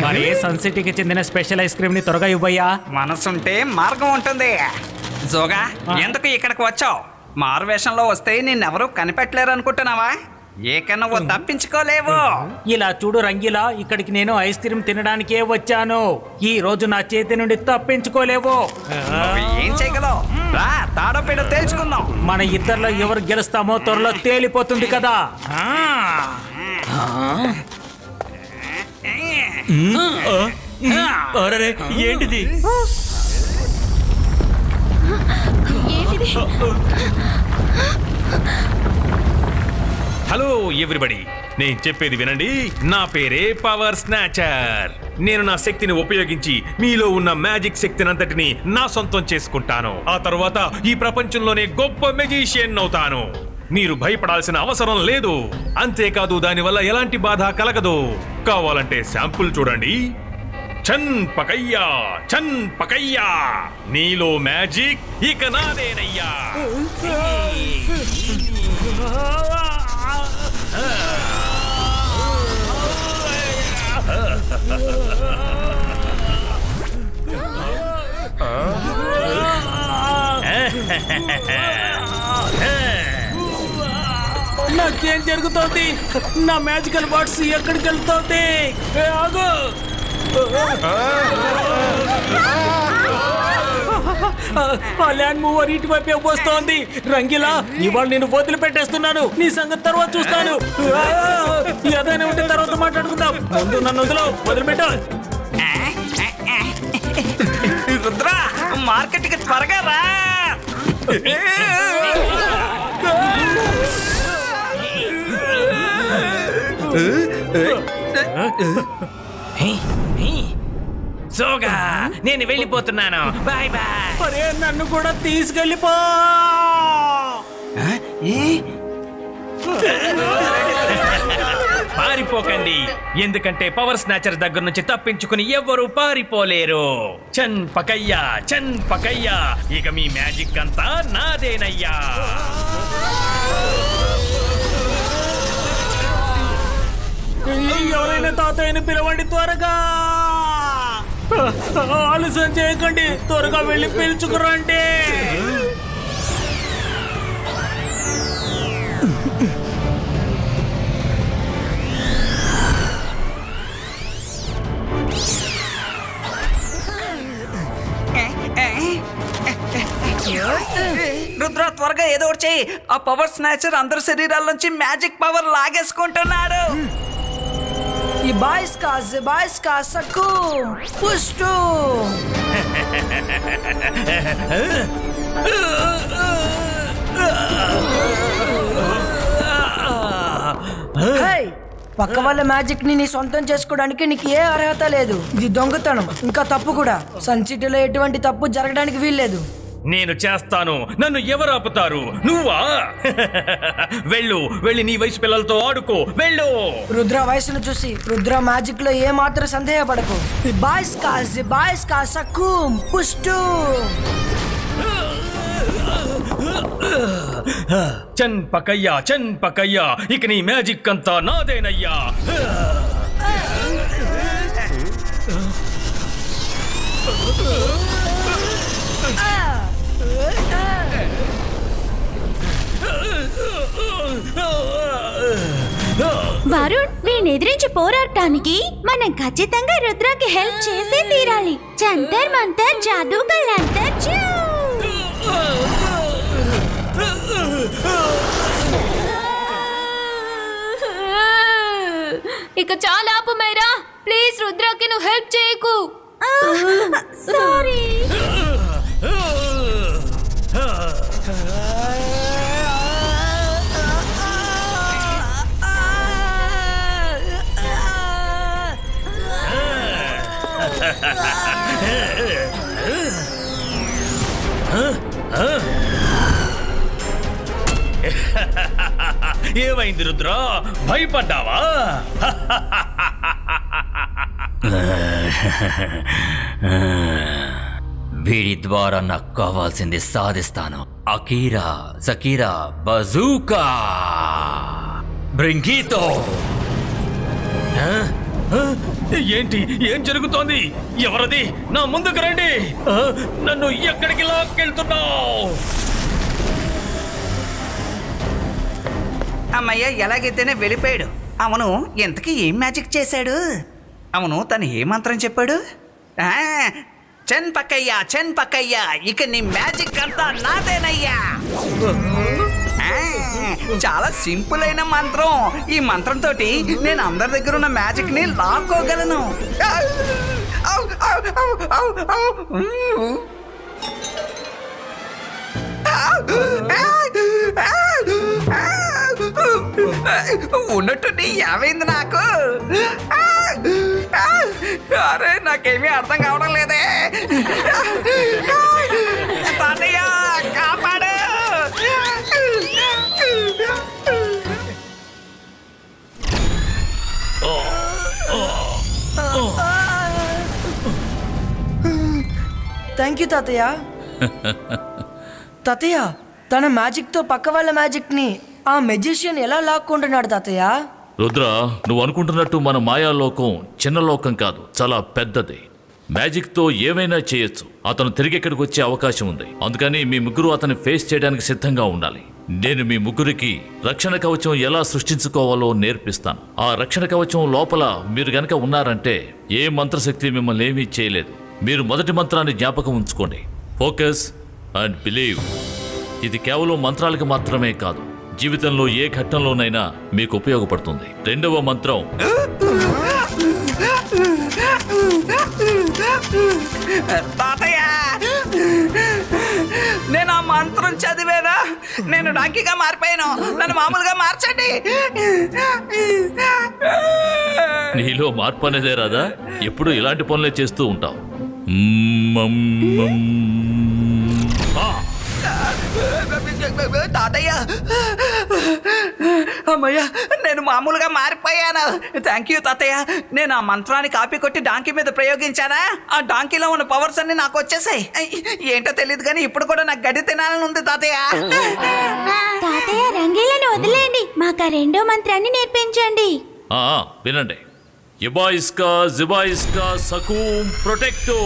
మరి సన్ సిటీకి చెందిన స్పెషల్ ఐస్ క్రీమ్ ని త్వరగా ఇవ్వయ్యా. మనసుంటే మార్గం ఉంటుంది. జోగా ఎందుకు ఇక్కడికి వచ్చావు? మారువేషంలో వస్తే నిన్నెవరూ కనిపెట్టలేరు అనుకుంటున్నావా? ఏక నువ్వు తప్పించుకోలేవు. ఇలా చూడు రంగిలా, ఇక్కడికి నేను ఐస్ క్రీమ్ తినడానికే వచ్చాను. ఈ రోజు నా చేతి నుండి తప్పించుకోలేవు. నువ్వు ఏం చేయగలవు? రా, తాడోపేడో తేల్చుకుందాం. మన ఇద్దరిలో ఎవరు గెలుస్తామో త్వరలో తేలిపోతుంది కదా. ఏంటిది? హలో ఎవ్రీబడి, నేను చెప్పేది వినండి. నా పేరే పవర్ స్నాచర్. నేను నా శక్తిని ఉపయోగించి మీలో ఉన్న మ్యాజిక్ శక్తిని అంతటిని నా సొంతం చేసుకుంటాను. ఆ తర్వాత ఈ ప్రపంచంలోనే గొప్ప మెజిషియన్ అవుతాను. మీరు భయపడాల్సిన అవసరం లేదు. అంతేకాదు, దానివల్ల ఎలాంటి బాధ కలగదు. కావాలంటే శాంపుల్ చూడండి. చన్ పకయ్యా, చన్ పకయ్యా, నీలో మ్యాజిక్ ఇక నాదేనయ్యా. నాకేం జరుగుతోంది? నా మ్యాజికల్ బాట్స్ ఎక్కడికి వెళ్తోంది? ఆగు! ఆ ల్యాండ్ మూవర్ ఇటువైపే వస్తోంది. రంగిలా, ఇవాళ నేను వదిలిపెట్టేస్తున్నాను. నీ సంగతి తర్వాత చూస్తాను. ఏదైనా ఉంటే తర్వాత మాట్లాడుకుందాం. ముందు నన్ను వదిలిపెట్టు. రుద్ర, మార్కెట్కి త్వరగా రా. జోగా, నేను వెళ్ళిపోతున్నాను. Bye bye. అరే, నన్ను కూడా తీసుకెళ్ళిపో. పారిపోకండి, ఎందుకంటే పవర్ స్నాచర్ దగ్గర నుంచి తప్పించుకుని ఎవ్వరూ పారిపోలేరు. చన్ పకయ్యా, చన్ పకయ్యా, ఇక మీ మ్యాజిక్ అంతా నాదేనయ్యా. ఎవరైనా తాతయ్యని పిలవండి త్వరగా. ఆలస్యం చేయకండి, త్వరగా వెళ్ళి పిలుచుకురండి. రుద్ర, త్వరగా ఏదో ఒకటి చెయ్యి. ఆ పవర్ స్నాచర్ అందరి శరీరాల నుంచి మ్యాజిక్ పవర్ లాగేసుకుంటున్నాడు. ఈ బాయ్స్ కా సక్కు పుష్టు. పక్క వాళ్ళ మ్యాజిక్ ని నీ సొంతం చేసుకోవడానికి నీకు ఏ అర్హత లేదు. ఇది దొంగతనం, ఇంకా తప్పు కూడా. సన్ సిటీలో ఎటువంటి తప్పు జరగడానికి వీల్లేదు. నేను చేస్తాను, నన్ను ఎవరు ఆపుతారు? నువ్వా? వెళ్ళి నీ వయసు పిల్లలతో ఆడుకో, వెళ్ళు. రుద్ర వయసును చూసి రుద్ర మ్యాజిక్ లో ఏ మాత్రం సందేహపడకు. బాయ్స్ కా సక్కు పుష్టు. చన్ పకయ్యా, చన్ పకయ్యా, ఇక నీ మ్యాజిక్ అంతా నాదేనయ్యా. వరుణ్, నేను ఎదిరించి పోరాడటానికి మనం ఖచ్చితంగా రుద్రకి హెల్ప్ చేసి తీరాలి. జంతర్ మంతర్ జాదూ కా లంతర్ చూ. ఇక చాలా ఆపు మైరా, ప్లీజ్ రుద్రకి నువ్వు హెల్ప్ చేయకు. సారీ. ఏమైంది రుద్ర, భయపడ్డావా? వీడి ద్వారా నాకు కావాల్సింది సాధిస్తాను. అకీరా సకీరా బజూకా బ్రింగీతో. ఏంటి ఏం జరుగుతోంది? ఎవరది? నా ముందుకు రండి. నన్ను ఎక్కడికి లాక్కెళ్తున్నావు? అమ్మయ్య ఎలాగైతేనే వెళ్ళిపోయాడు. అవును, ఎంతకీ ఏం మ్యాజిక్ చేశాడు? అవును, తను ఏ మంత్రం చెప్పాడు? చెన్ పక్కయ్యా, ఇక నీ మ్యాజిక్ అంతా నాదేనయ్యా. చాలా సింపుల్ అయిన మంత్రం. ఈ మంత్రంతో నేను అందరి దగ్గర ఉన్న మ్యాజిక్ ని లాక్కోగలను. ఉన్నట్టుండి ఏమైంది నాకు? అరే నాకేమీ అర్థం కావడం లేదే. తాతయ్య కాపాడు. థ్యాంక్ యూ తాతయ్య. తాతయ్య, తన మ్యాజిక్ తో పక్క వాళ్ళ మ్యాజిక్ ని ఆ మెజిషియన్ ఎలా లాక్కుంటున్నాడు తాతయ్య? రుద్ర, నువ్వు అనుకుంటున్నట్టు మన మాయాలోకం చిన్న లోకం కాదు, చాలా పెద్దది. మ్యాజిక్ తో ఏమైనా చేయొచ్చు. అతను తిరిగి ఇక్కడికి వచ్చే అవకాశం ఉంది. అందుకని మీ ముగ్గురు అతన్ని ఫేస్ చేయడానికి సిద్ధంగా ఉండాలి. నేను మీ ముగ్గురికి రక్షణ కవచం ఎలా సృష్టించుకోవాలో నేర్పిస్తాను. ఆ రక్షణ కవచం లోపల మీరు గనక ఉన్నారంటే ఏ మంత్రశక్తి మిమ్మల్ని ఏమీ చేయలేదు. మీరు మొదటి మంత్రాన్ని జ్ఞాపకం ఉంచుకోండి. Focus and believe. ఇది కేవలం మంత్రాలకు మాత్రమే కాదు, జీవితంలో ఏ ఘట్టంలోనైనా మీకు ఉపయోగపడుతుంది. రెండవ మంత్రం తాతయ్య, నేను ఆ మంత్రం చదివేనా? నేను డాంకీగా మారిపోయాను. నన్ను మామూలుగా మార్చండి. నీలో మార్పు అనేదే రాదా? ఎప్పుడు ఇలాంటి పనులే చేస్తూ ఉంటావు. తాతయ్య, అమ్మయ్య, నేను మామూలుగా మారిపోయాను. థ్యాంక్ యూ తాతయ్య. నేను ఆ మంత్రాన్ని కాపీ కొట్టి డాంకీ మీద ప్రయోగించానా? ఆ డాంకీలో ఉన్న పవర్స్ అన్ని నాకు వచ్చేసాయి. ఏంటో తెలియదు కానీ ఇప్పుడు కూడా నాకు గడ్డి తినాలని ఉంది తాతయ్య. తాతయ్య, రంగీలను వదిలేయండి, మాకు ఆ రెండో మంత్రాన్ని నేర్పించండి. వినండి. ఇబాయిస్కా జిబాయిస్కా సకూమ్ ప్రొటెక్టో.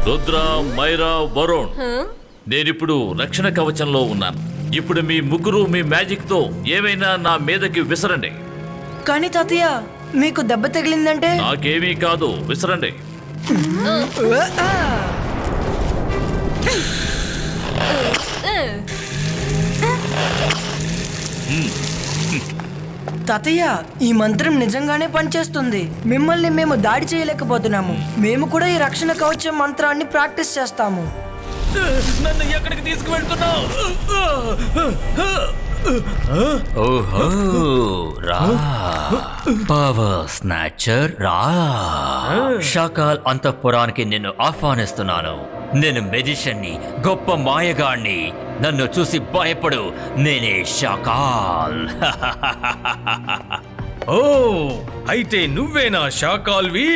రుద్ర, మైరా, వరుణ్, నేనిప్పుడు రక్షణ కవచంలో ఉన్నాను. ఇప్పుడు మీ ముగ్గురు మీ మ్యాజిక్ తో ఏమైనా నా మీదకి విసరండి. కానీ తాతయ్య, మీకు దెబ్బ తగిలిందంటే? నాకేమీ కాదు, విసరండి. తాతయ్య, ఈ మంత్రం నిజంగానే పనిచేస్తుంది. మిమ్మల్ని మేము దాడి చేయలేకపోతున్నాము. మేము కూడా ఈ రక్షణ కవచం మంత్రాన్ని ప్రాక్టీస్ చేస్తాము. నన్ను ఎక్కడికి తీసుకువెళ్తున్నావు? ఓహో, రా పవర్ స్నాచర్, రా. షాకాల్ అంతఃపురానికి నిన్ను ఆహ్వానిస్తున్నాను. నేను మెజిషియన్ని, గొప్ప మాయగాణ్ణి. నన్ను చూసి భయపడు, నేనే షాకాల్. ఓ, అయితే నువ్వేనా షాకాల్వి?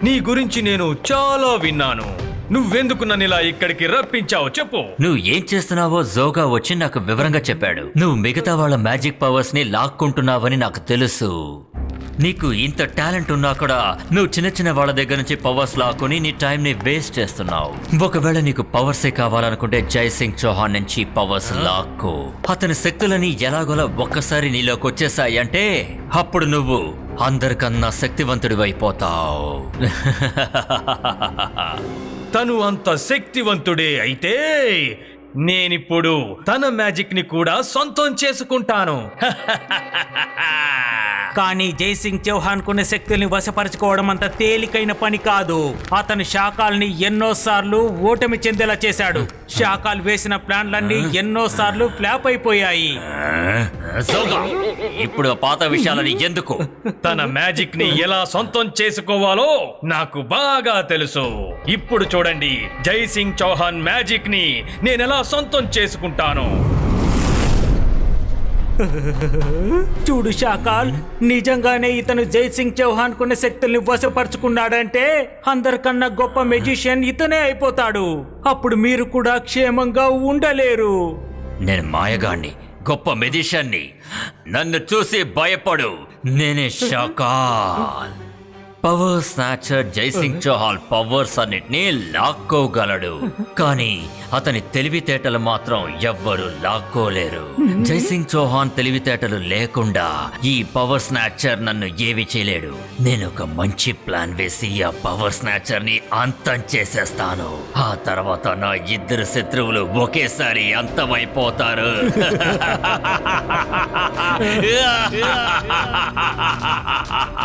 నీ గురించి నేను చాలా విన్నాను. నువ్వెందుకు నన్ను ఇలా ఇక్కడికి రప్పించావు చెప్పు. నువ్వు ఏం చేస్తున్నావో జోగా వచ్చి నాకు వివరంగా చెప్పాడు. నువ్వు మిగతా వాళ్ళ మ్యాజిక్ పవర్స్ ని లాక్కుంటున్నావని నాకు తెలుసు. నీకు ఇంత టాలెంట్ ఉన్నా కూడా నువ్వు చిన్న చిన్న వాళ్ళ దగ్గర నుంచి పవర్స్ లాక్కుని నీ టైం ని వేస్ట్ చేస్తున్నావు. ఒకవేళ నీకు పవర్సే కావాలనుకుంటే జై సింగ్ చౌహాన్ నుంచి పవర్స్ లాక్కో. అతని శక్తులని ఎలాగోలా ఒక్కసారి నీలోకి వచ్చేసాయంటే అప్పుడు నువ్వు అందరికన్నా శక్తివంతుడివైపోతావు. తను అంత శక్తివంతుడే అయితే నేనిప్పుడు తన మ్యాజిక్ ని కూడా సొంతం చేసుకుంటాను. కానీ జైసింగ్ చౌహాన్ కొన్ని శక్తుల్ని వశపరచుకోవడం అంత తేలికైన పని కాదు. అతను షాకాల్ని ఎన్నోసార్లు ఓటమి చెందేలా చేశాడు. షాకాల్ వేసిన ప్లాన్లన్నీ ఎన్నోసార్లు ఫ్లాప్ అయిపోయాయి. జోగా, ఇప్పుడు ఆ పాత విషయాలని ఎందుకు? తన మ్యాజిక్ ని ఎలా సొంతం చేసుకోవాలో నాకు బాగా తెలుసు. ఇప్పుడు చూడండి, జై సింగ్ చౌహాన్ మ్యాజిక్ ని నేనెలా సొంతం చేసుకుంటాను. చూడు షాకాల్, నిజంగానే ఇతను జై సింగ్ చౌహాన్ కున్న శక్తుల్ని వశపరుచుకున్నాడంటే అందరికన్నా గొప్ప మెజిషియన్ ఇతనే అయిపోతాడు. అప్పుడు మీరు కూడా క్షేమంగా ఉండలేరు. నేను మాయగాణ్ణి, గొప్ప మెజిషియన్ని. నన్ను చూసి భయపడు. నేనే Shakaal. Power snatcher Jaisingh Chauhan powers అన్నిటినీ లాక్కోగలడు, కానీ అతని తెలివితేటలు మాత్రం ఎవ్వరూ లాక్కోలేరు. జైసింగ్ చౌహాన్ తెలివితేటలు లేకుండా ఈ పవర్ స్నాచర్ నన్ను ఏవి చేయలేడు. నేను ఒక మంచి ప్లాన్ వేసి ఆ పవర్ స్నాచర్ ని అంతం చేసేస్తాను. ఆ తర్వాత నా ఇద్దరు శత్రువులు ఒకేసారి అంతమైపోతారు.